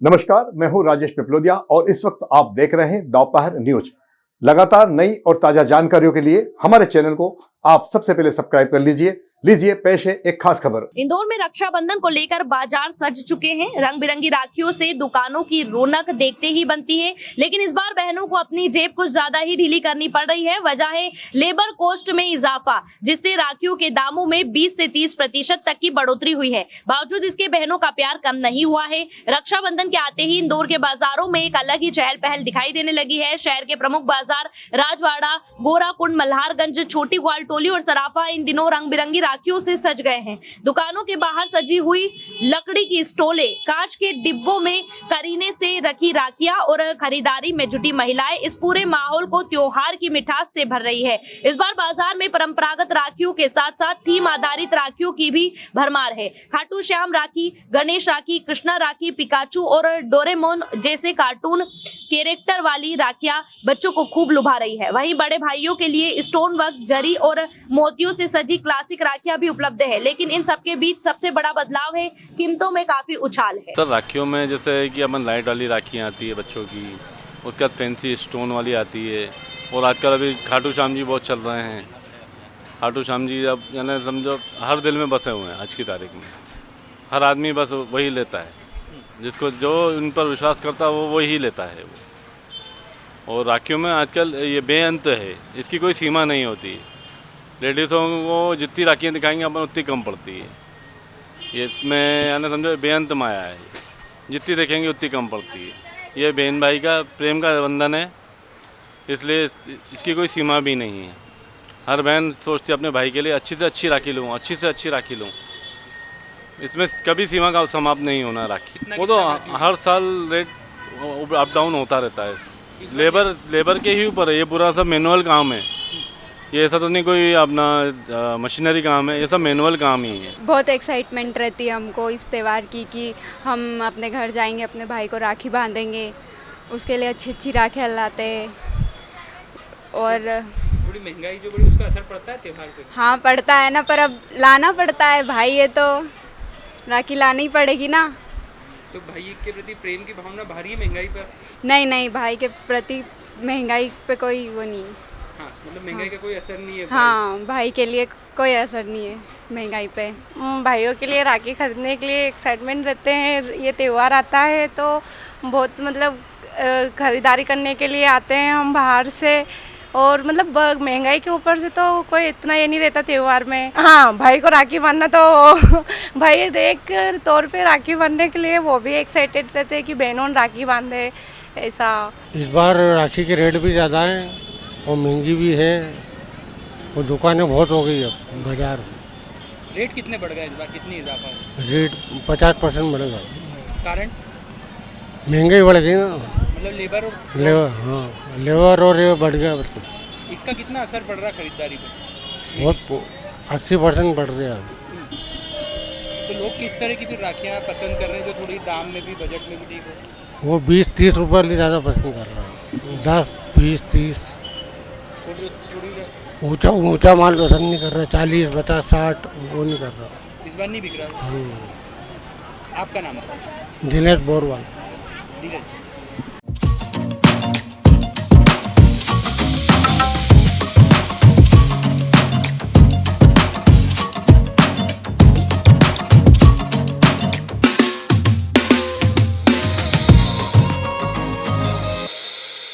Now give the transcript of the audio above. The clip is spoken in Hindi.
नमस्कार, मैं हूं राजेश पिपलोदिया और इस वक्त आप देख रहे हैं दोपहर न्यूज। लगातार नई और ताजा जानकारियों के लिए हमारे चैनल को आप सबसे पहले सब्सक्राइब कर लीजिए। पेश है एक खास खबर। इंदौर में रक्षाबंधन को लेकर बाजार सज चुके हैं। रंग बिरंगी राखियों से दुकानों की रौनक देखते ही बनती है, लेकिन इस बार बहनों को अपनी जेब कुछ ज्यादा ही ढीली करनी पड़ रही है। वजह है लेबर कॉस्ट में इजाफा, जिससे राखियों के दामों में 20 से 30% तक की बढ़ोतरी हुई है। बावजूद इसके बहनों का प्यार कम नहीं हुआ है। रक्षाबंधन के आते ही इंदौर के बाजारों में एक अलग ही चहल पहल दिखाई देने लगी है। शहर के प्रमुख बाजार राजवाड़ा, गोराकुंड, मल्हारगंज, छोटी ग्वालटोली और सराफा इन दिनों रंग बिरंगी राखियों से सज गए हैं। दुकानों के बाहर सजी हुई लकड़ी की स्टॉलें, कांच के डिब्बों में करीने से रखी राखियां और खरीदारी में जुटी महिलाएं इस पूरे माहौल को त्योहार की मिठास से भर रही है। इस बार बाजार में परंपरागत राखियों के साथ साथ थीम आधारित राखियों की भी भरमार है। खाटू श्याम राखी, गणेश राखी, कृष्णा राखी, पिकाचू और डोरेमोन जैसे कार्टून कैरेक्टर वाली राखियां बच्चों को खूब लुभा रही है। वहीं बड़े भाइयों के लिए स्टोन वर्क, जरी और मोतियों से सजी क्लासिक राखियां भी उपलब्ध है। लेकिन इन सबके बीच सबसे बड़ा बदलाव है कीमतों में काफी उछाल है। सर, राखियों में जैसे कि अपन लाइट वाली राखियाँ आती है बच्चों की, उसके बाद फैंसी स्टोन वाली आती है, और आजकल अभी खाटू श्याम जी बहुत चल रहे हैं। खाटू श्याम जी अब यानी समझो हर दिल में बसे हुए हैं आज की तारीख में। हर आदमी बस वही लेता है, जिसको जो उन पर विश्वास करता है वो वही लेता है वो। और राखियों में आजकल ये बेअंत है, इसकी कोई सीमा नहीं होती। लेडीज़ों को जितनी राखियाँ दिखाएंगे अपन उतनी कम पड़ती है। ये में यानी समझो बेअंत माया है, जितनी देखेंगे उतनी कम पड़ती है। ये बहन भाई का प्रेम का बंधन है, इसलिए इसकी कोई सीमा भी नहीं है। हर बहन सोचती है अपने भाई के लिए अच्छी से अच्छी राखी लूँ, अच्छी से अच्छी राखी लूँ। इसमें कभी सीमा का समाप्त नहीं होना राखी। वो तो हर साल रेट अप डाउन होता रहता है। लेबर के ही ऊपर है, ये पूरा सब मैनुअल काम है। ये ऐसा तो नहीं कोई अपना मशीनरी काम है, ये सब मैनुअल काम ही है। बहुत एक्साइटमेंट रहती है हमको इस त्यौहार की कि हम अपने घर जाएंगे, अपने भाई को राखी बांधेंगे, उसके लिए अच्छी अच्छी राखियाँ लाते हैं। और थोड़ी महंगाई जो बड़ी, उसका असर पड़ता है त्यौहार पे? हाँ पड़ता है ना, पर अब लाना पड़ता है, भाई है तो राखी लानी पड़ेगी ना। तो भाई के प्रति प्रेम की भावना भारी है महंगाई पर? नहीं, भाई के प्रति महंगाई पे कोई वो नहीं। हाँ, मतलब महंगाई का कोई असर नहीं है? हाँ, भाई के लिए कोई असर नहीं है महंगाई पे। भाइयों के लिए राखी खरीदने के लिए एक्साइटमेंट रहते हैं। ये त्यौहार आता है तो बहुत मतलब खरीदारी करने के लिए आते हैं हम बाहर से। और मतलब महंगाई के ऊपर से तो कोई इतना ये नहीं रहता त्यौहार में। हाँ, भाई को राखी बांधना तो भाई एक तौर पे राखी बांधने के लिए वो भी एक्साइटेड रहते हैं कि बहनों राखी बांधे ऐसा। इस बार राखी के रेट भी ज़्यादा हैं और महंगी भी है, और दुकानें बहुत हो गई अब बाजार। रेट कितने बढ़ गए इस बार, कितनी इजाफा है? रेट 50% बढ़ेगा। कारण? महंगाई बढ़ गई ना, मतलब लेबर लेबर और ये बढ़ गया। मतलब इसका कितना असर पड़ रहा है खरीदारी पर? बहुत 80% बढ़ रहा है। तो लोग किस तरह की फिर राखियाँ पसंद कर रहे हैं जो थोड़ी दाम में भी, बजट में भी ठीक हो? वो 20-30 रुपये वाली ज़्यादा पसंद कर रहा है। 10, 20, 30 थोड़ी ऊंचा माल पसंद नहीं कर रहा। 40, 50, 60 वो नहीं कर रहा। इस बार नहीं बिक रहा? आपका नाम? दिनेश बोरवाल। धीरज।